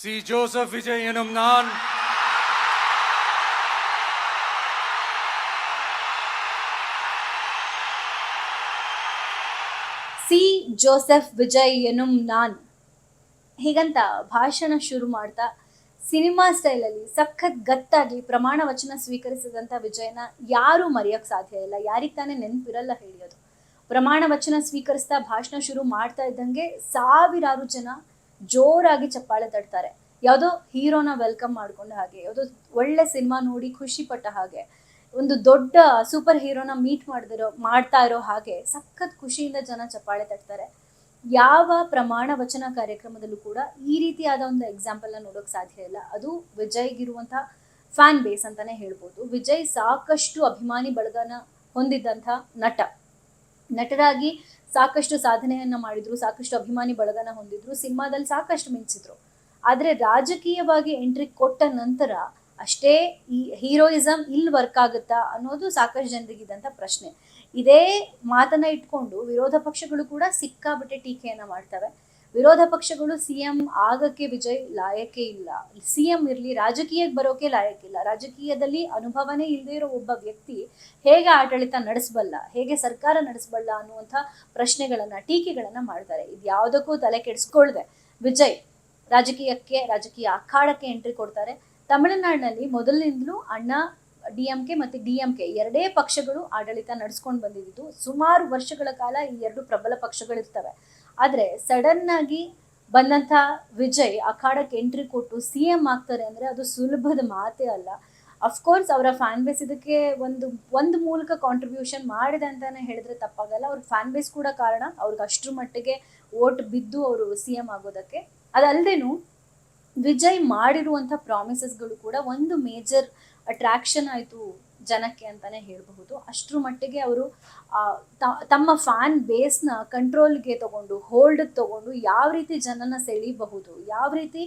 C Joseph Vijay எனும் நான் C Joseph Vijay ಎನುಂ ನಾನ್ ಹೀಗಂತ ಭಾಷಣ ಶುರು ಮಾಡ್ತಾ ಸಿನಿಮಾ ಸ್ಟೈಲಲ್ಲಿ ಸಖತ್ ಗತ್ತಾಗಿ ಪ್ರಮಾಣ ವಚನ ಸ್ವೀಕರಿಸಿದಂಥ ವಿಜಯನ ಯಾರೂ ಮರೆಯೋಕ್ಕೆ ಸಾಧ್ಯ ಇಲ್ಲ. ಯಾರಿಗೆ ತಾನೇ ನೆನಪಿರಲ್ಲ ಹೇಳಿ ಅದು. ಪ್ರಮಾಣ ವಚನ ಸ್ವೀಕರಿಸ್ತಾ ಭಾಷಣ ಶುರು ಮಾಡ್ತಾ ಇದ್ದಂಗೆ ಸಾವಿರಾರು ಜನ ಜೋರಾಗಿ ಚಪ್ಪಾಳೆ ತಟ್ತಾರೆ. ಯಾವುದೋ ಹೀರೋನ ವೆಲ್ಕಮ್ ಮಾಡ್ಕೊಂಡ ಹಾಗೆ, ಯಾವುದೋ ಒಳ್ಳೆ ಸಿನಿಮಾ ನೋಡಿ ಖುಷಿ ಪಟ್ಟ ಹಾಗೆ, ಒಂದು ದೊಡ್ಡ ಸೂಪರ್ ಹೀರೋನ ಮೀಟ್ ಮಾಡ್ತಾ ಇರೋ ಹಾಗೆ ಸಖತ್ ಖುಷಿಯಿಂದ ಜನ ಚಪ್ಪಾಳೆ ತಟ್ತಾರೆ. ಯಾವ ಪ್ರಮಾಣ ವಚನ ಕಾರ್ಯಕ್ರಮದಲ್ಲೂ ಕೂಡ ಈ ರೀತಿಯಾದ ಒಂದು ಎಕ್ಸಾಂಪಲ್ನ ನೋಡೋಕೆ ಸಾಧ್ಯ ಇಲ್ಲ. ಅದು ವಿಜಯ್ಗಿರುವಂತಹ ಫ್ಯಾನ್ ಬೇಸ್ ಅಂತಾನೆ ಹೇಳ್ಬೋದು. ವಿಜಯ್ ಸಾಕಷ್ಟು ಅಭಿಮಾನಿ ಬಳಗನ ಹೊಂದಿದ್ದಂಥ ನಟರಾಗಿ ಸಾಕಷ್ಟು ಸಾಧನೆಯನ್ನ ಮಾಡಿದ್ರು, ಸಾಕಷ್ಟು ಅಭಿಮಾನಿ ಬಳಗನ ಹೊಂದಿದ್ರು, ಸಿನಿಮಾದಲ್ಲಿ ಸಾಕಷ್ಟು ಮಿಂಚಿದ್ರು. ಆದರೆ ರಾಜಕೀಯವಾಗಿ ಎಂಟ್ರಿ ಕೊಟ್ಟ ನಂತರ ಅಷ್ಟೇ ಈ ಹೀರೋಯಿಸಮ್ ಇಲ್ಲಿ ವರ್ಕ್ ಆಗುತ್ತಾ ಅನ್ನೋದು ಸಾಕಷ್ಟು ಜನರಿಗಿದ್ದಂಥ ಪ್ರಶ್ನೆ. ಇದೇ ಮಾತನ್ನ ಇಟ್ಕೊಂಡು ವಿರೋಧ ಪಕ್ಷಗಳು ಕೂಡ ಸಿಕ್ಕಾಬಟ್ಟೆ ಟೀಕೆಯನ್ನ ಮಾಡ್ತವೆ. ವಿರೋಧ ಪಕ್ಷಗಳು ಸಿಎಂ ಆಗಕ್ಕೆ ವಿಜಯ್ ಲಾಯಕ್ಕೆ ಇಲ್ಲ, ಸಿಎಂ ಇರಲಿ ರಾಜಕೀಯಕ್ಕೆ ಬರೋಕೆ ಲಾಯಕ್ಕಿಲ್ಲ, ರಾಜಕೀಯದಲ್ಲಿ ಅನುಭವನೇ ಇಲ್ಲದೆ ಇರೋ ಒಬ್ಬ ವ್ಯಕ್ತಿ ಹೇಗೆ ಆಡಳಿತ ನಡೆಸಬಲ್ಲ, ಹೇಗೆ ಸರ್ಕಾರ ನಡೆಸಬಲ್ಲ ಅನ್ನುವಂಥ ಪ್ರಶ್ನೆಗಳನ್ನ ಟೀಕೆಗಳನ್ನ ಮಾಡ್ತಾರೆ. ಇದು ಯಾವುದಕ್ಕೂ ತಲೆ ಕೆಡಿಸ್ಕೊಳ್ದೆ ವಿಜಯ್ ರಾಜಕೀಯ ಅಖಾಡಕ್ಕೆ ಎಂಟ್ರಿ ಕೊಡ್ತಾರೆ. ತಮಿಳುನಾಡಿನಲ್ಲಿ ಮೊದಲಿನಿಂದಲೂ ಅಣ್ಣ DMK ಮತ್ತು DMK ಎರಡೇ ಪಕ್ಷಗಳು ಆಡಳಿತ ನಡೆಸ್ಕೊಂಡು ಬಂದಿದ್ದು. ಸುಮಾರು ವರ್ಷಗಳ ಕಾಲ ಈ ಎರಡು ಪ್ರಬಲ ಪಕ್ಷಗಳಿರ್ತವೆ. ಆದರೆ ಸಡನ್ ಆಗಿ ಬಂದಂಥ ವಿಜಯ್ ಅಖಾಡಕ್ಕೆ ಎಂಟ್ರಿ ಕೊಟ್ಟು CM ಆಗ್ತಾರೆ ಅಂದರೆ ಅದು ಸುಲಭದ ಮಾತೇ ಅಲ್ಲ. ಅಫ್ಕೋರ್ಸ್ ಅವರ ಫ್ಯಾನ್ ಬೇಸ್ ಇದಕ್ಕೆ ಒಂದು ಮೂಲಕ ಕಾಂಟ್ರಿಬ್ಯೂಷನ್ ಮಾಡಿದೆ ಅಂತಾನೆ ಹೇಳಿದ್ರೆ ತಪ್ಪಾಗಲ್ಲ. ಅವ್ರ ಫ್ಯಾನ್ ಬೇಸ್ ಕೂಡ ಕಾರಣ, ಅವ್ರಿಗೆ ಅಷ್ಟರ ಮಟ್ಟಿಗೆ ಓಟ್ ಬಿದ್ದು ಅವರು CM ಆಗೋದಕ್ಕೆ. ಅದಲ್ಲದೇನು ವಿಜಯ್ ಮಾಡಿರುವಂಥ ಪ್ರಾಮಿಸಸ್ಗಳು ಕೂಡ ಒಂದು ಮೇಜರ್ ಅಟ್ರಾಕ್ಷನ್ ಆಯಿತು ಜನಕ್ಕೆ ಅಂತಾನೆ ಹೇಳಬಹುದು. ಅಷ್ಟರ ಮಟ್ಟಿಗೆ ಅವರು ತಮ್ಮ ಫ್ಯಾನ್ ಬೇಸ್ನ ಕಂಟ್ರೋಲ್ಗೆ ತಗೊಂಡು ಹೋಲ್ಡ್ಗೆ ತಗೊಂಡು ಯಾವ ರೀತಿ ಜನನ ಸೆಳೀಬಹುದು, ಯಾವ ರೀತಿ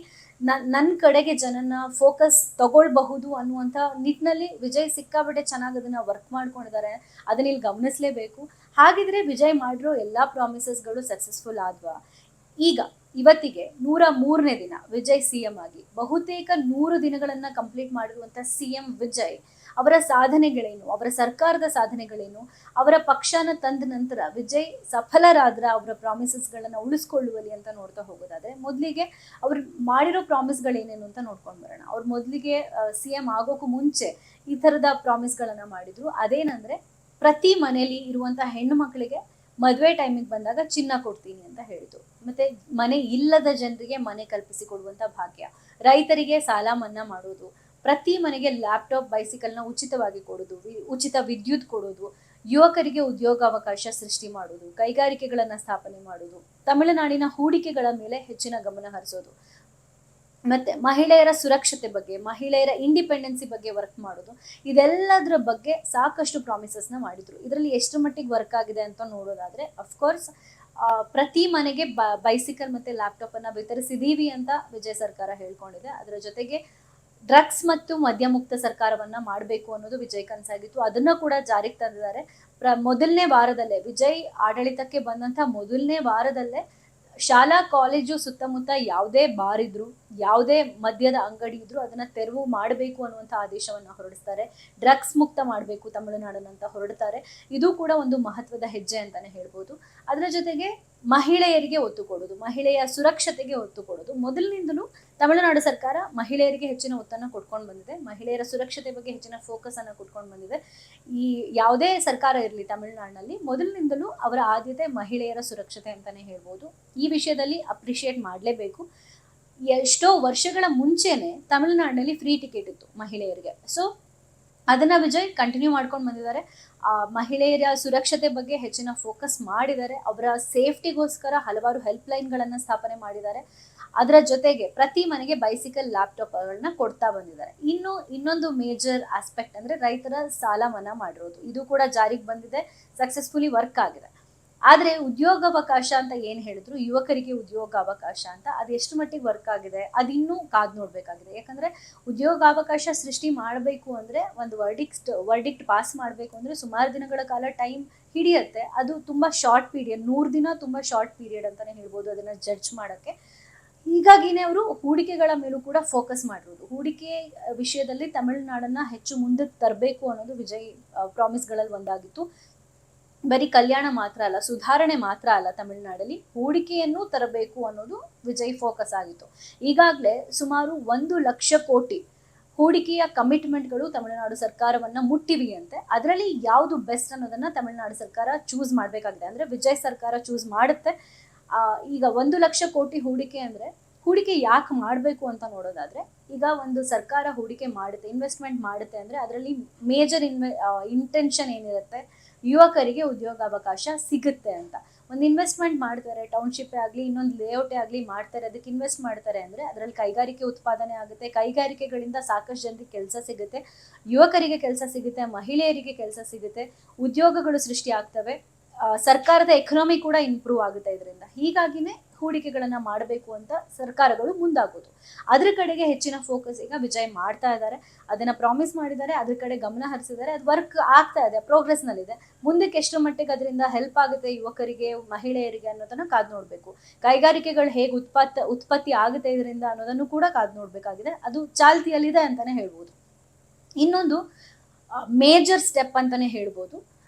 ನನ್ನ ಕಡೆಗೆ ಜನನ ಫೋಕಸ್ ತಗೊಳ್ಬಹುದು ಅನ್ನುವಂಥ ನಿಟ್ಟಿನಲ್ಲಿ ವಿಜಯ್ ಸಿಕ್ಕಾಬಟ್ಟೆ ಚೆನ್ನಾಗಿ ಅದನ್ನು ವರ್ಕ್ ಮಾಡ್ಕೊಂಡಿದ್ದಾರೆ. ಅದನ್ನ ಇಲ್ಲಿ ಗಮನಿಸಲೇಬೇಕು. ಹಾಗಿದ್ರೆ ವಿಜಯ್ ಮಾಡಿರೋ ಎಲ್ಲ ಪ್ರಾಮಿಸಸ್ಗಳು ಸಕ್ಸಸ್ಫುಲ್ ಆದ್ವಾ? ಇವತ್ತಿಗೆ 103ನೇ ದಿನ ವಿಜಯ್ CM ಆಗಿ ಬಹುತೇಕ 100 ದಿನಗಳನ್ನ ಕಂಪ್ಲೀಟ್ ಮಾಡಿರುವಂಥ CM ವಿಜಯ್ ಅವರ ಸಾಧನೆಗಳೇನು, ಅವರ ಸರ್ಕಾರದ ಸಾಧನೆಗಳೇನು, ಅವರ ಪಕ್ಷನ ತಂದ ನಂತರ ವಿಜಯ್ ಸಫಲರಾದ್ರ ಅವರ ಪ್ರಾಮಿಸಸ್ಗಳನ್ನ ಉಳಿಸ್ಕೊಳ್ಳುವಲ್ಲಿ ಅಂತ ನೋಡ್ತಾ ಹೋಗೋದಾದ್ರೆ ಮೊದಲಿಗೆ ಅವ್ರು ಮಾಡಿರೋ ಪ್ರಾಮಿಸ್ಗಳೇನೇನು ಅಂತ ನೋಡ್ಕೊಂಡು ಬರೋಣ. ಅವ್ರು ಮೊದಲಿಗೆ CM ಆಗೋಕ್ಕೂ ಮುಂಚೆ ಈ ಥರದ ಪ್ರಾಮಿಸ್ಗಳನ್ನ ಮಾಡಿದ್ರು. ಅದೇನಂದ್ರೆ ಪ್ರತಿ ಮನೆಯಲ್ಲಿ ಇರುವಂಥ ಹೆಣ್ಣು ಮಕ್ಕಳಿಗೆ ಮದುವೆ ಟೈಮಿಗೆ ಬಂದಾಗ ಚಿನ್ನ ಕೊಡ್ತೀನಿ ಅಂತ ಹೇಳಿದ್ರು. ಮತ್ತೆ ಮನೆ ಇಲ್ಲದ ಜನರಿಗೆ ಮನೆ ಕಲ್ಪಿಸಿ ಕೊಡುವಂಥ ಭಾಗ್ಯ, ರೈತರಿಗೆ ಸಾಲ ಮನ್ನಾ ಮಾಡೋದು, ಪ್ರತಿ ಮನೆಗೆ ಲ್ಯಾಪ್ಟಾಪ್ ಬೈಸಿಕಲ್ನ ಉಚಿತವಾಗಿ ಕೊಡೋದು, ಉಚಿತ ವಿದ್ಯುತ್ ಕೊಡೋದು, ಯುವಕರಿಗೆ ಉದ್ಯೋಗಾವಕಾಶ ಸೃಷ್ಟಿ ಮಾಡೋದು, ಕೈಗಾರಿಕೆಗಳನ್ನು ಸ್ಥಾಪನೆ ಮಾಡೋದು, ತಮಿಳುನಾಡಿನ ಹೂಡಿಕೆಗಳ ಮೇಲೆ ಹೆಚ್ಚಿನ ಗಮನ ಹರಿಸೋದು, ಮತ್ತೆ ಮಹಿಳೆಯರ ಸುರಕ್ಷತೆ ಬಗ್ಗೆ, ಮಹಿಳೆಯರ ಇಂಡಿಪೆಂಡೆನ್ಸಿ ಬಗ್ಗೆ ವರ್ಕ್ ಮಾಡೋದು, ಇದೆಲ್ಲದರ ಬಗ್ಗೆ ಸಾಕಷ್ಟು ಪ್ರಾಮಿಸಸ್ನ ಮಾಡಿದ್ರು. ಇದರಲ್ಲಿ ಎಷ್ಟು ಮಟ್ಟಿಗೆ ವರ್ಕ್ ಆಗಿದೆ ಅಂತ ನೋಡೋದಾದ್ರೆ ಅಫ್ಕೋರ್ಸ್ ಪ್ರತಿ ಮನೆಗೆ ಬೈಸಿಕಲ್ ಮತ್ತೆ ಲ್ಯಾಪ್ಟಾಪ್ ಅನ್ನ ವಿತರಿಸಿದೀವಿ ಅಂತ ವಿಜಯ್ ಸರ್ಕಾರ ಹೇಳ್ಕೊಂಡಿದೆ. ಅದರ ಜೊತೆಗೆ ಡ್ರಗ್ಸ್ ಮತ್ತು ಮದ್ಯ ಮುಕ್ತ ಸರ್ಕಾರವನ್ನ ಮಾಡಬೇಕು ಅನ್ನೋದು ವಿಜಯ್ ಕನಸಾಗಿತ್ತು. ಅದನ್ನ ಕೂಡ ಜಾರಿಗೆ ತಂದಿದ್ದಾರೆ. ಮೊದಲನೇ ವಾರದಲ್ಲೇ ವಿಜಯ್ ಆಡಳಿತಕ್ಕೆ ಬಂದಂತ ಮೊದಲನೇ ವಾರದಲ್ಲೇ ಶಾಲಾ ಕಾಲೇಜು ಸುತ್ತಮುತ್ತ ಯಾವುದೇ ಬಾರ್ ಇದ್ರು, ಯಾವುದೇ ಮದ್ಯದ ಅಂಗಡಿ ಇದ್ರು ಅದನ್ನ ತೆರವು ಮಾಡಬೇಕು ಅನ್ನುವಂಥ ಆದೇಶವನ್ನ ಹೊರಡಿಸ್ತಾರೆ. ಡ್ರಗ್ಸ್ ಮುಕ್ತ ಮಾಡಬೇಕು ತಮಿಳುನಾಡನ್ನಂತ ಹೊರಡ್ತಾರೆ. ಇದು ಕೂಡ ಒಂದು ಮಹತ್ವದ ಹೆಜ್ಜೆ ಅಂತಾನೆ ಹೇಳ್ಬೋದು. ಅದರ ಜೊತೆಗೆ ಮಹಿಳೆಯರಿಗೆ ಒತ್ತು ಕೊಡೋದು, ಮಹಿಳೆಯ ಸುರಕ್ಷತೆಗೆ ಒತ್ತು ಕೊಡೋದು. ಮೊದಲಿನಿಂದಲೂ ತಮಿಳುನಾಡು ಸರ್ಕಾರ ಮಹಿಳೆಯರಿಗೆ ಹೆಚ್ಚಿನ ಒತ್ತನ್ನು ಕೊಟ್ಕೊಂಡು ಬಂದಿದೆ. ಮಹಿಳೆಯರ ಸುರಕ್ಷತೆ ಬಗ್ಗೆ ಹೆಚ್ಚಿನ ಫೋಕಸ್ ಅನ್ನು ಕೊಟ್ಕೊಂಡು ಬಂದಿದೆ. ಈ ಯಾವುದೇ ಸರ್ಕಾರ ಇರಲಿ ತಮಿಳುನಾಡಿನಲ್ಲಿ ಮೊದಲಿನಿಂದಲೂ ಅವರ ಆದ್ಯತೆ ಮಹಿಳೆಯರ ಸುರಕ್ಷತೆ ಅಂತಾನೆ ಹೇಳ್ಬೋದು. ಈ ವಿಷಯದಲ್ಲಿ ಅಪ್ರಿಷಿಯೇಟ್ ಮಾಡಲೇಬೇಕು. ಎಷ್ಟೋ ವರ್ಷಗಳ ಮುಂಚೆನೆ ತಮಿಳುನಾಡಿನಲ್ಲಿ ಫ್ರೀ ಟಿಕೆಟ್ ಇತ್ತು ಮಹಿಳೆಯರಿಗೆ. ಸೊ ಅದನ್ನ ವಿಜಯ್ ಕಂಟಿನ್ಯೂ ಮಾಡ್ಕೊಂಡು ಬಂದಿದ್ದಾರೆ. ಮಹಿಳೆಯರ ಸುರಕ್ಷತೆ ಬಗ್ಗೆ ಹೆಚ್ಚಿನ ಫೋಕಸ್ ಮಾಡಿದ್ದಾರೆ. ಅವರ ಸೇಫ್ಟಿಗೋಸ್ಕರ ಹಲವಾರು ಹೆಲ್ಪ್ ಲೈನ್ಗಳನ್ನ ಸ್ಥಾಪನೆ ಮಾಡಿದ್ದಾರೆ. ಅದರ ಜೊತೆಗೆ ಪ್ರತಿ ಮನೆಗೆ ಬೈಸಿಕಲ್ ಲ್ಯಾಪ್ಟಾಪ್ಗಳನ್ನ ಕೊಡ್ತಾ ಬಂದಿದ್ದಾರೆ. ಇನ್ನೊಂದು ಮೇಜರ್ ಆಸ್ಪೆಕ್ಟ್ ಅಂದ್ರೆ ರೈತರ ಸಾಲ ಮನ್ನಾ ಮಾಡಿರೋದು. ಇದು ಕೂಡ ಜಾರಿಗೆ ಬಂದಿದೆ, ಸಕ್ಸಸ್ಫುಲಿ ವರ್ಕ್ ಆಗಿದೆ. ಆದ್ರೆ ಉದ್ಯೋಗಾವಕಾಶ ಅಂತ ಏನ್ ಹೇಳಿದ್ರು, ಯುವಕರಿಗೆ ಉದ್ಯೋಗಾವಕಾಶ ಅಂತ, ಅದು ಎಷ್ಟು ಮಟ್ಟಿಗೆ ವರ್ಕ್ ಆಗಿದೆ ಅದಿನ್ನೂ ಕಾದ್ ನೋಡ್ಬೇಕಾಗಿದೆ. ಯಾಕಂದ್ರೆ ಉದ್ಯೋಗಾವಕಾಶ ಸೃಷ್ಟಿ ಮಾಡಬೇಕು ಅಂದ್ರೆ ಒಂದು ವರ್ಡಿಕ್ಟ್ ಪಾಸ್ ಮಾಡಬೇಕು ಅಂದ್ರೆ ಸುಮಾರು ದಿನಗಳ ಕಾಲ ಟೈಮ್ ಹಿಡಿಯುತ್ತೆ. ಅದು ತುಂಬಾ ಶಾರ್ಟ್ ಪೀರಿಯಡ್, 100 ದಿನ ತುಂಬಾ ಶಾರ್ಟ್ ಪೀರಿಯಡ್ ಅಂತಾನೆ ಹೇಳ್ಬೋದು ಅದನ್ನ ಜಡ್ಜ್ ಮಾಡಕ್ಕೆ. ಹೀಗಾಗಿನೇ ಅವರು ಹೂಡಿಕೆಗಳ ಮೇಲೂ ಕೂಡ ಫೋಕಸ್ ಮಾಡಿರೋದು. ಹೂಡಿಕೆ ವಿಷಯದಲ್ಲಿ ತಮಿಳುನಾಡನ್ನ ಹೆಚ್ಚು ಮುಂದಕ್ಕೆ ತರಬೇಕು ಅನ್ನೋದು ವಿಜಯ್ ಪ್ರಾಮಿಸ್ಗಳಲ್ಲಿ ಒಂದಾಗಿತ್ತು. ಬರೀ ಕಲ್ಯಾಣ ಮಾತ್ರ ಅಲ್ಲ, ಸುಧಾರಣೆ ಮಾತ್ರ ಅಲ್ಲ, ತಮಿಳುನಾಡಲ್ಲಿ ಹೂಡಿಕೆಯನ್ನು ತರಬೇಕು ಅನ್ನೋದು ವಿಜಯ್ ಫೋಕಸ್ ಆಗಿತ್ತು. ಈಗಾಗಲೇ ಸುಮಾರು 1,00,000 ಕೋಟಿ ಹೂಡಿಕೆಯ ಕಮಿಟ್ಮೆಂಟ್ಗಳು ತಮಿಳುನಾಡು ಸರ್ಕಾರವನ್ನ ಮುಟ್ಟಿವಿ ಅಂತೆ. ಅದರಲ್ಲಿ ಯಾವುದು ಬೆಸ್ಟ್ ಅನ್ನೋದನ್ನ ತಮಿಳುನಾಡು ಸರ್ಕಾರ ಚೂಸ್ ಮಾಡಬೇಕಾಗಿದೆ. ಅಂದ್ರೆ ವಿಜಯ್ ಸರ್ಕಾರ ಚೂಸ್ ಮಾಡುತ್ತೆ. ಈಗ 1,00,000 ಕೋಟಿ ಹೂಡಿಕೆ ಅಂದ್ರೆ ಹೂಡಿಕೆ ಯಾಕೆ ಮಾಡಬೇಕು ಅಂತ ನೋಡೋದಾದ್ರೆ, ಈಗ ಒಂದು ಸರ್ಕಾರ ಹೂಡಿಕೆ ಮಾಡುತ್ತೆ, ಇನ್ವೆಸ್ಟ್ಮೆಂಟ್ ಮಾಡುತ್ತೆ ಅಂದ್ರೆ ಅದರಲ್ಲಿ ಮೇಜರ್ ಇಂಟೆನ್ಷನ್ ಏನಿರುತ್ತೆ, ಯುವಕರಿಗೆ ಉದ್ಯೋಗಾವಕಾಶ ಸಿಗುತ್ತೆ ಅಂತ. ಒಂದು ಇನ್ವೆಸ್ಟ್ಮೆಂಟ್ ಮಾಡ್ತಾರೆ, ಟೌನ್ಶಿಪ್ ಆಗಲಿ ಇನ್ನೊಂದು ಲೇಔಟೇ ಆಗಲಿ ಮಾಡ್ತಾರೆ, ಅದಕ್ಕೆ ಇನ್ವೆಸ್ಟ್ ಮಾಡ್ತಾರೆ ಅಂದರೆ ಅದರಲ್ಲಿ ಕೈಗಾರಿಕೆ ಉತ್ಪಾದನೆ ಆಗುತ್ತೆ, ಕೈಗಾರಿಕೆಗಳಿಂದ ಸಾಕಷ್ಟು ಜನರಿಗೆ ಕೆಲಸ ಸಿಗುತ್ತೆ, ಯುವಕರಿಗೆ ಕೆಲಸ ಸಿಗುತ್ತೆ, ಮಹಿಳೆಯರಿಗೆ ಕೆಲಸ ಸಿಗುತ್ತೆ, ಉದ್ಯೋಗಗಳು ಸೃಷ್ಟಿ ಆಗ್ತವೆ, ಸರ್ಕಾರದ ಎಕನಾಮಿ ಕೂಡ ಇಂಪ್ರೂವ್ ಆಗುತ್ತೆ ಇದರಿಂದ. ಹೀಗಾಗಿನೇ ಹೂಡಿಕೆಗಳನ್ನ ಮಾಡಬೇಕು ಅಂತ ಸರ್ಕಾರಗಳು ಮುಂದಾಗೋದು. ಅದ್ರ ಕಡೆಗೆ ಹೆಚ್ಚಿನ ಫೋಕಸ್ ಈಗ ವಿಜಯ್ ಮಾಡ್ತಾ ಇದ್ದಾರೆ, ಅದನ್ನ ಪ್ರಾಮಿಸ್ ಮಾಡಿದ್ದಾರೆ, ಅದ್ರ ಕಡೆ ಗಮನ ಹರಿಸಿದ್ದಾರೆ, ಅದು ವರ್ಕ್ ಆಗ್ತಾ ಇದೆ, ಪ್ರೋಗ್ರೆಸ್ ನಲ್ಲಿದೆ. ಮುಂದಕ್ಕೆ ಎಷ್ಟು ಮಟ್ಟಿಗೆ ಅದರಿಂದ ಹೆಲ್ಪ್ ಆಗುತ್ತೆ ಯುವಕರಿಗೆ, ಮಹಿಳೆಯರಿಗೆ ಅನ್ನೋದನ್ನ ಕಾದು ನೋಡ್ಬೇಕು. ಕೈಗಾರಿಕೆಗಳು ಹೇಗೆ ಉತ್ಪತ್ತಿ ಆಗುತ್ತೆ ಇದರಿಂದ ಅನ್ನೋದನ್ನು ಕೂಡ ಕಾದು ನೋಡ್ಬೇಕಾಗಿದೆ. ಅದು ಚಾಲ್ತಿಯಲ್ಲಿದೆ ಅಂತಾನೆ ಹೇಳ್ಬೋದು. ಇನ್ನೊಂದು ಮೇಜರ್ ಸ್ಟೆಪ್ ಅಂತಾನೆ ಹೇಳ್ಬೋದು,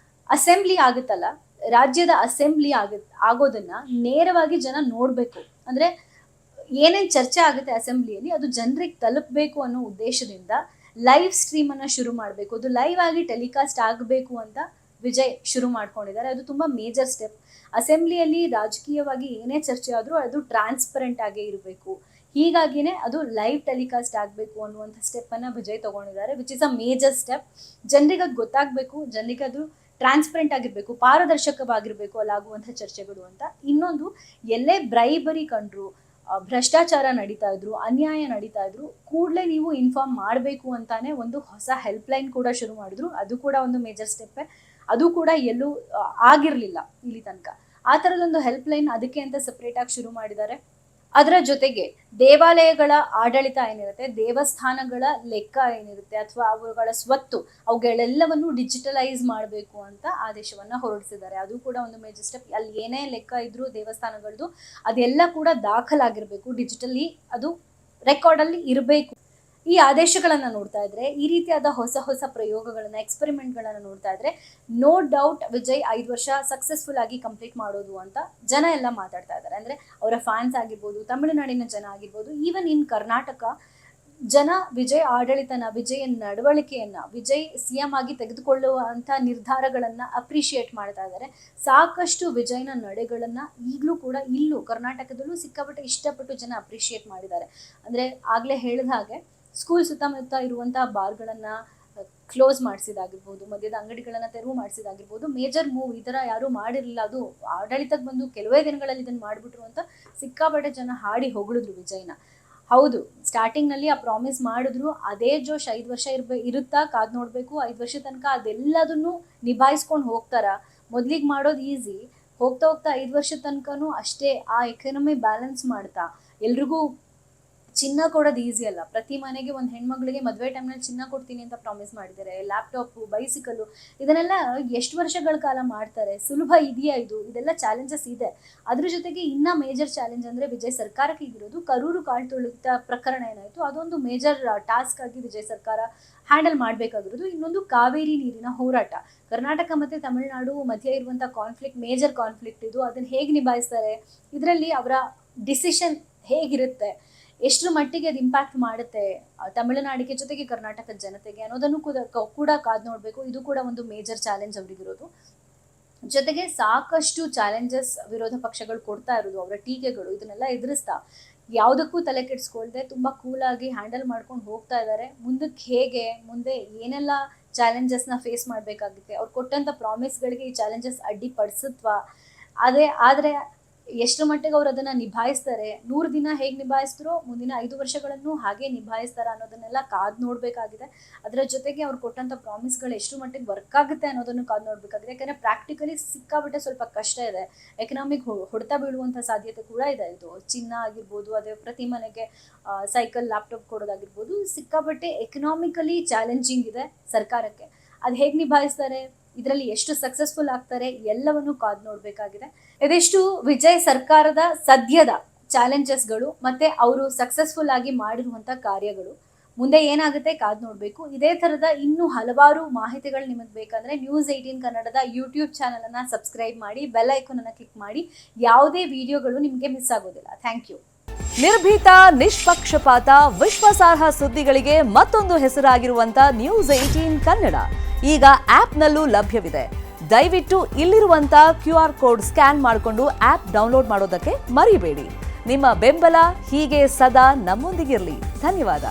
ಅಸೆಂಬ್ಲಿ ಆಗುತ್ತಲ್ಲ, ರಾಜ್ಯದ ಅಸೆಂಬ್ಲಿ ಆಗೋದನ್ನ ನೇರವಾಗಿ ಜನ ನೋಡ್ಬೇಕು. ಅಂದ್ರೆ ಏನೇನ್ ಚರ್ಚೆ ಆಗುತ್ತೆ ಅಸೆಂಬ್ಲಿಯಲ್ಲಿ ಅದು ಜನರಿಗೆ ತಲುಪಬೇಕು ಅನ್ನೋ ಉದ್ದೇಶದಿಂದ ಲೈವ್ ಸ್ಟ್ರೀಮ್ ಅನ್ನ ಶುರು ಮಾಡಬೇಕು, ಅದು ಲೈವ್ ಆಗಿ ಟೆಲಿಕಾಸ್ಟ್ ಆಗಬೇಕು ಅಂತ ವಿಜಯ್ ಶುರು ಮಾಡ್ಕೊಂಡಿದ್ದಾರೆ. ಅದು ತುಂಬಾ ಮೇಜರ್ ಸ್ಟೆಪ್. ಅಸೆಂಬ್ಲಿಯಲ್ಲಿ ರಾಜಕೀಯವಾಗಿ ಏನೇ ಚರ್ಚೆ ಆದ್ರೂ ಅದು ಟ್ರಾನ್ಸ್ಪರೆಂಟ್ ಆಗೇ ಇರಬೇಕು. ಹೀಗಾಗಿನೇ ಅದು ಲೈವ್ ಟೆಲಿಕಾಸ್ಟ್ ಆಗಬೇಕು ಅನ್ನುವಂಥ ಸ್ಟೆಪ್ ಅನ್ನ ವಿಜಯ್ ತಗೊಂಡಿದ್ದಾರೆ, which is a major step. ಜನರಿಗೆ ಅದು ಗೊತ್ತಾಗಬೇಕು, ಜನರಿಗೆ ಅದು ಟ್ರಾನ್ಸ್ಪರೆಂಟ್ ಆಗಿರ್ಬೇಕು, ಪಾರದರ್ಶಕವಾಗಿರ್ಬೇಕು ಅಲ್ಲಾಗುವಂಥ ಚರ್ಚೆಗಳು ಅಂತ. ಇನ್ನೊಂದು, ಎಲ್ಲೇ ಬ್ರೈಬರಿ ಕಂಡ್ರು, ಭ್ರಷ್ಟಾಚಾರ ನಡೀತಾ ಇದ್ರು, ಅನ್ಯಾಯ ನಡೀತಾ ಇದ್ರು, ಕೂಡಲೇ ನೀವು ಇನ್ಫಾರ್ಮ್ ಮಾಡಬೇಕು ಅಂತಾನೆ ಒಂದು ಹೊಸ ಹೆಲ್ಪ್ ಲೈನ್ ಕೂಡ ಶುರು ಮಾಡಿದ್ರು. ಅದು ಕೂಡ ಒಂದು ಮೇಜರ್ ಸ್ಟೆಪ್ಪೇ. ಅದು ಕೂಡ ಎಲ್ಲೂ ಆಗಿರಲಿಲ್ಲ ಇಲ್ಲಿ ತನಕ. ಆ ಥರದೊಂದು ಹೆಲ್ಪ್ ಲೈನ್ ಅದಕ್ಕೆ ಅಂತ ಸಪ್ರೇಟ್ ಆಗಿ ಶುರು ಮಾಡಿದ್ದಾರೆ. ಅದರ ಜೊತೆಗೆ ದೇವಾಲಯಗಳ ಆಡಳಿತ ಏನಿರುತ್ತೆ, ದೇವಸ್ಥಾನಗಳ ಲೆಕ್ಕ ಏನಿರುತ್ತೆ ಅಥವಾ ಅವುಗಳ ಸ್ವತ್ತು, ಅವುಗಳೆಲ್ಲವನ್ನು ಡಿಜಿಟಲೈಸ್ ಮಾಡಬೇಕು ಅಂತ ಆದೇಶವನ್ನ ಹೊರಡಿಸಿದ್ದಾರೆ. ಅದು ಕೂಡ ಒಂದು ಮೇಜರ್ ಸ್ಟೆಪ್. ಅಲ್ಲಿ ಏನೇ ಲೆಕ್ಕ ಇದ್ರೂ ದೇವಸ್ಥಾನಗಳದ್ದು ಅದೆಲ್ಲ ಕೂಡ ದಾಖಲಾಗಿರ್ಬೇಕು, ಡಿಜಿಟಲಿ ಅದು ರೆಕಾರ್ಡಲ್ಲಿ ಇರಬೇಕು. ಈ ಆದೇಶಗಳನ್ನ ನೋಡ್ತಾ ಇದ್ರೆ, ಈ ರೀತಿಯಾದ ಹೊಸ ಹೊಸ ಪ್ರಯೋಗಗಳನ್ನ, ಎಕ್ಸ್ಪೆರಿಮೆಂಟ್ಗಳನ್ನ ನೋಡ್ತಾ ಇದ್ರೆ, ನೋ ಡೌಟ್ ವಿಜಯ್ 5 ವರ್ಷ ಸಕ್ಸಸ್ಫುಲ್ ಆಗಿ ಕಂಪ್ಲೀಟ್ ಮಾಡೋದು ಅಂತ ಜನ ಎಲ್ಲ ಮಾತಾಡ್ತಾ ಇದ್ದಾರೆ. ಅಂದ್ರೆ ಅವರ ಫ್ಯಾನ್ಸ್ ಆಗಿರ್ಬೋದು, ತಮಿಳುನಾಡಿನ ಜನ ಆಗಿರ್ಬೋದು, ಈವನ್ ಇನ್ ಕರ್ನಾಟಕ ಜನ ವಿಜಯ್ ಆಡಳಿತನ, ವಿಜಯ್ ನಡವಳಿಕೆಯನ್ನ, ವಿಜಯ್ ಸಿಎಂ ಆಗಿ ತೆಗೆದುಕೊಳ್ಳುವಂತ ನಿರ್ಧಾರಗಳನ್ನ ಅಪ್ರಿಶಿಯೇಟ್ ಮಾಡ್ತಾ ಇದ್ದಾರೆ. ಸಾಕಷ್ಟು ವಿಜಯ್ನ ನಡೆಗಳನ್ನ ಈಗಲೂ ಕೂಡ ಇಲ್ಲೂ ಕರ್ನಾಟಕದಲ್ಲೂ ಸಿಕ್ಕಾಪಟ್ಟೆ ಇಷ್ಟಪಟ್ಟು ಜನ ಅಪ್ರಿಶಿಯೇಟ್ ಮಾಡಿದ್ದಾರೆ. ಅಂದ್ರೆ ಆಗ್ಲೇ ಹೇಳಿದ ಹಾಗೆ ಸ್ಕೂಲ್ ಸುತ್ತಮುತ್ತ ಇರುವಂತಹ ಬಾರ್ಗಳನ್ನ ಕ್ಲೋಸ್ ಮಾಡಿಸಿದಾಗಿರ್ಬೋದು, ಮದ್ಯದ ಅಂಗಡಿಗಳನ್ನ ತೆರವು ಮಾಡಿಸಿದಾಗಿರ್ಬೋದು, ಮೇಜರ್ ಮೂವ್ ಈ ಥರ ಯಾರೂ ಮಾಡಿರಲಿಲ್ಲ. ಅದು ಆಡಳಿತಕ್ಕೆ ಬಂದು ಕೆಲವೇ ದಿನಗಳಲ್ಲಿ ಇದನ್ನು ಮಾಡಿಬಿಟ್ರು ಅಂತ ಸಿಕ್ಕಾಪಟ್ಟೆ ಜನ ಹಾಡಿ ಹೊಗಳಿದ್ರು ವಿಜಯ್ನ. ಹೌದು, ಸ್ಟಾರ್ಟಿಂಗ್ನಲ್ಲಿ ಆ ಪ್ರಾಮಿಸ್ ಮಾಡಿದ್ರು, ಅದೇ ಜೋಶ್ 5 ವರ್ಷ ಇರುತ್ತಾ ಕಾದು ನೋಡಬೇಕು. 5 ವರ್ಷ ತನಕ ಅದೆಲ್ಲದನ್ನು ನಿಭಾಯಿಸ್ಕೊಂಡು ಹೋಗ್ತಾರ? ಮೊದಲಿಗೆ ಮಾಡೋದು ಈಸಿ, ಹೋಗ್ತಾ ಹೋಗ್ತಾ 5 ವರ್ಷದ ತನಕನೂ ಅಷ್ಟೇ ಆ ಎಕಾನಮಿ ಬ್ಯಾಲೆನ್ಸ್ ಮಾಡ್ತಾ. ಎಲ್ರಿಗೂ ಚಿನ್ನ ಕೊಡೋದು ಈಸಿ ಅಲ್ಲ. ಪ್ರತಿ ಮನೆಗೆ ಒಂದು ಹೆಣ್ಮಗಳಿಗೆ ಮದುವೆ ಟೈಮ್ನಲ್ಲಿ ಚಿನ್ನ ಕೊಡ್ತೀನಿ ಅಂತ ಪ್ರಾಮಿಸ್ ಮಾಡಿದ್ದಾರೆ. ಲ್ಯಾಪ್ಟಾಪು, ಬೈಸಿಕಲ್ಲು, ಇದನ್ನೆಲ್ಲ ಎಷ್ಟು ವರ್ಷಗಳ ಕಾಲ ಮಾಡ್ತಾರೆ? ಸುಲಭ ಇದೆಯಾ ಇದು? ಇದೆಲ್ಲ ಚಾಲೆಂಜಸ್ ಇದೆ. ಅದ್ರ ಜೊತೆಗೆ ಇನ್ನ ಮೇಜರ್ ಚಾಲೆಂಜ್ ಅಂದರೆ ವಿಜಯ್ ಸರ್ಕಾರಕ್ಕೆ ಇರೋದು ಕರೂರು ಕಾಳು ತುಳಿತ ಪ್ರಕರಣ ಏನಾಯಿತು, ಅದೊಂದು ಮೇಜರ್ ಟಾಸ್ಕ್ ಆಗಿ ವಿಜಯ್ ಸರ್ಕಾರ ಹ್ಯಾಂಡಲ್ ಮಾಡಬೇಕಾಗಿರೋದು. ಇನ್ನೊಂದು ಕಾವೇರಿ ನೀರಿನ ಹೋರಾಟ. ಕರ್ನಾಟಕ ಮತ್ತು ತಮಿಳುನಾಡು ಮಧ್ಯೆ ಇರುವಂಥ ಕಾನ್ಫ್ಲಿಕ್ಟ್, ಮೇಜರ್ ಕಾನ್ಫ್ಲಿಕ್ಟ್ ಇದು. ಅದನ್ನು ಹೇಗೆ ನಿಭಾಯಿಸ್ತಾರೆ, ಇದರಲ್ಲಿ ಅವರ ಡಿಸಿಷನ್ ಹೇಗಿರುತ್ತೆ, ಎಷ್ಟರ ಮಟ್ಟಿಗೆ ಅದು ಇಂಪ್ಯಾಕ್ಟ್ ಮಾಡುತ್ತೆ ತಮಿಳುನಾಡಿಗೆ ಜೊತೆಗೆ ಕರ್ನಾಟಕದ ಜನತೆಗೆ ಅನ್ನೋದನ್ನು ಕೂಡ ಕಾದು ನೋಡಬೇಕು. ಇದು ಕೂಡ ಒಂದು ಮೇಜರ್ ಚಾಲೆಂಜ್ ಅವರಿಗಿರೋದು. ಜೊತೆಗೆ ಸಾಕಷ್ಟು ಚಾಲೆಂಜಸ್ ವಿರೋಧ ಪಕ್ಷಗಳು ಕೊಡ್ತಾ ಇರೋದು, ಅವರ ಟೀಕೆಗಳು, ಇದನ್ನೆಲ್ಲ ಎದುರಿಸ್ತಾ ಯಾವುದಕ್ಕೂ ತಲೆ ಕೆಡಿಸ್ಕೊಳ್ದೆ ತುಂಬ ಕೂಲಾಗಿ ಹ್ಯಾಂಡಲ್ ಮಾಡ್ಕೊಂಡು ಹೋಗ್ತಾ ಇದ್ದಾರೆ. ಮುಂದಕ್ಕೆ ಹೇಗೆ, ಮುಂದೆ ಏನೆಲ್ಲ ಚಾಲೆಂಜಸ್ನ ಫೇಸ್ ಮಾಡಬೇಕಾಗುತ್ತೆ, ಅವ್ರು ಕೊಟ್ಟಂಥ ಪ್ರಾಮಿಸ್ಗಳಿಗೆ ಈ ಚಾಲೆಂಜಸ್ ಅಡ್ಡಿಪಡಿಸತ್ವಾ, ಆದರೆ ಎಷ್ಟು ಮಟ್ಟಿಗೆ ಅವ್ರು ಅದನ್ನು ನಿಭಾಯಿಸ್ತಾರೆ, 100 ದಿನ ಹೇಗೆ ನಿಭಾಯಿಸಿದ್ರು ಮುಂದಿನ 5 ವರ್ಷಗಳನ್ನು ಹಾಗೆ ನಿಭಾಯಿಸ್ತಾರ ಅನ್ನೋದನ್ನೆಲ್ಲ ಕಾದು ನೋಡಬೇಕಾಗಿದೆ. ಅದರ ಜೊತೆಗೆ ಅವ್ರು ಕೊಟ್ಟಂಥ ಪ್ರಾಮಿಸ್ಗಳು ಎಷ್ಟು ಮಟ್ಟಿಗೆ ವರ್ಕ್ ಆಗುತ್ತೆ ಅನ್ನೋದನ್ನು ಕಾದು ನೋಡಬೇಕಾಗಿದೆ. ಯಾಕಂದರೆ ಪ್ರಾಕ್ಟಿಕಲಿ ಸಿಕ್ಕಾಬಿಟ್ಟೆ ಸ್ವಲ್ಪ ಕಷ್ಟ ಇದೆ. ಎಕನಾಮಿಕ್ ಹೊಡೆತ ಬೀಳುವಂಥ ಸಾಧ್ಯತೆ ಕೂಡ ಇದೆ. ಇದು ಚಿನ್ನ ಆಗಿರ್ಬೋದು, ಅದೇ ಪ್ರತಿ ಮನೆಗೆ ಸೈಕಲ್, ಲ್ಯಾಪ್ಟಾಪ್ ಕೊಡೋದಾಗಿರ್ಬೋದು, ಸಿಕ್ಕಾಪಟ್ಟೆ ಎಕನಾಮಿಕಲಿ ಚಾಲೆಂಜಿಂಗ್ ಇದೆ ಸರ್ಕಾರಕ್ಕೆ. ಅದು ಹೇಗೆ ನಿಭಾಯಿಸ್ತಾರೆ, ಇದರಲ್ಲಿ ಎಷ್ಟು ಸಕ್ಸಸ್ಫುಲ್ ಆಗ್ತಾರೆ, ಎಲ್ಲವನ್ನು ಕಾದು ನೋಡಬೇಕಾಗಿದೆ. ಇದಿಷ್ಟು ವಿಜಯ್ ಸರ್ಕಾರದ ಸದ್ಯದ ಚಾಲೆಂಜಸ್ಗಳು ಮತ್ತೆ ಅವರು ಸಕ್ಸಸ್ಫುಲ್ ಆಗಿ ಮಾಡಿರುವಂಥ ಕಾರ್ಯಗಳು. ಮುಂದೆ ಏನಾಗುತ್ತೆ ಕಾದ್ ನೋಡಬೇಕು. ಇದೇ ಥರದ ಇನ್ನೂ ಹಲವಾರು ಮಾಹಿತಿಗಳು ನಿಮಗೆ ಬೇಕಂದ್ರೆ News18 ಕನ್ನಡದ ಯೂಟ್ಯೂಬ್ ಚಾನಲನ್ನು ಸಬ್ಸ್ಕ್ರೈಬ್ ಮಾಡಿ, ಬೆಲ್ ಐಕಾನನ್ನು ಕ್ಲಿಕ್ ಮಾಡಿ. ಯಾವುದೇ ವಿಡಿಯೋಗಳು ನಿಮಗೆ ಮಿಸ್ ಆಗೋದಿಲ್ಲ. Thank you. ನಿರ್ಭೀತ, ನಿಷ್ಪಕ್ಷಪಾತ, ವಿಶ್ವಾಸಾರ್ಹ ಸುದ್ದಿಗಳಿಗೆ ಮತ್ತೊಂದು ಹೆಸರಾಗಿರುವಂತ News18 ಕನ್ನಡ ಈಗ ಆಪ್ನಲ್ಲೂ ಲಭ್ಯವಿದೆ. ದಯವಿಟ್ಟು ಇಲ್ಲಿರುವಂತ QR ಕೋಡ್ ಸ್ಕ್ಯಾನ್ ಮಾಡಿಕೊಂಡು ಆಪ್ ಡೌನ್ಲೋಡ್ ಮಾಡೋದಕ್ಕೆ ಮರಿಬೇಡಿ. ನಿಮ್ಮ ಬೆಂಬಲ ಹೀಗೆ ಸದಾ ನಮ್ಮೊಂದಿಗಿರಲಿ. ಧನ್ಯವಾದ.